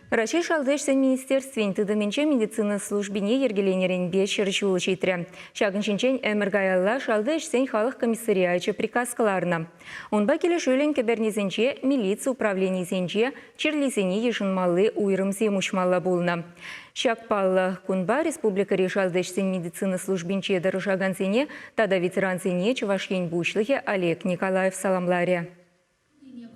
Раши шалдышсын министерствен тыдымынче медицина службине ергеленерин 5 шырчулы чейтірі. Шағыншынчен әміргайалла шалдышсын халық комиссариячы приказкаларына. Онба келі жөлін кебернезінче милиция управленезінче черлизіне ешінмалы уйрымзе мушмалла болына. Шакпалла кунба республика решалдышсын медицина службинче дырышаганзіне тада ветеранзіне чывашен бушлығы Олег Николаев саламларе.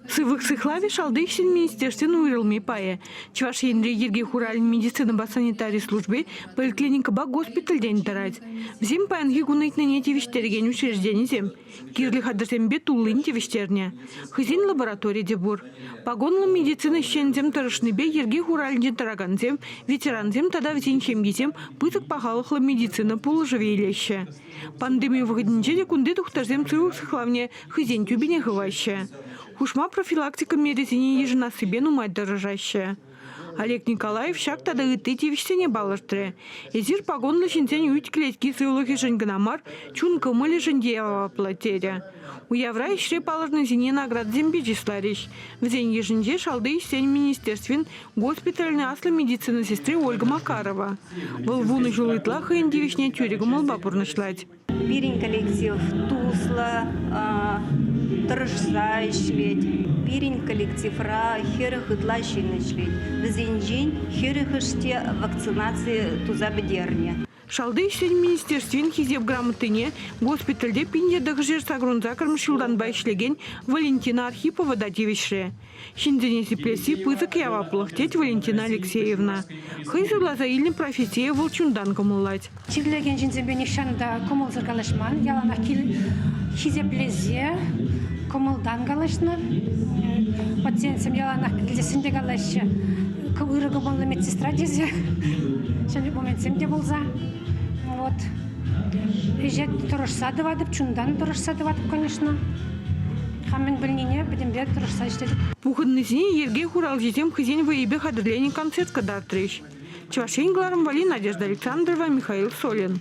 Сывых сыхлави шалдыхсин министерствен уйрылмей пае. Чувашенре ерге хуралин медицина ба санитарий службы поликлиника ба госпитальден тарать. Взим паянги гунайтныне тевиштерген учрежденизем. Кирлі хадырсем бе тулын тевиштерне. Хызин лаборатория дебур. Погонлы медицина щензем тарышны бе ерге хуралин тараганзем, ветеранзем тада взинчем гизем пыток пахалыхла медицина пулыжевейлеще. Пандемию выходниче де кунды тухтарзем сывых сыхлавне хызин тюбине хываще. Хушма профилактика мерезине ежена себе нумать дорожащая. Олег Николаев шаг тада ыты вещене балаштре. Эзир погонлы шинцень уйткелетки сывлых еженганамар чун кымылы жендеява платеря. У явра ишре палажны зине наград зембежисларищ. В день еженде шалды сень министерствен госпитальный аслы медицины сестры Ольга Макарова. Волвуны жулытла хэнди вишне тюрегу молба пурнашлать. Пирин коллектив Тусла, Тырышса ишлет, пирин коллективра херых итлащин ишлет. Везенжень херых иште вакцинации туза бедерне. Шалды сень министерствен хизев грамотыне госпитальде пинде дагжер сагрунзакарм шулданбай ишлеген Валентина Архипова датевишре. Шинденези плеси пызык ява плахтеть Валентина Алексеевна. Хызыла заильни профессия волчундан комулать. Чирлеген жинзебе нишанда комул зыргалышман, ялана кил хизев плезе комулдан галышны. Пациентсем ялана килесінде галышы. Кывырыгы болы медсестра дезе. Шәлі моментсем де болза. Вот. Ежет тұрышса дывадып, чундан тұрышса дывадып, конечно. Хаммен білнене, бідімбе тұрышса іштедіп. Пухаднызіне ерге хурал жетем хызен выебе хадырлени концерт кадартрыш. Чувашень Гларом Вали, Надежда Александрова, Михаил Солин.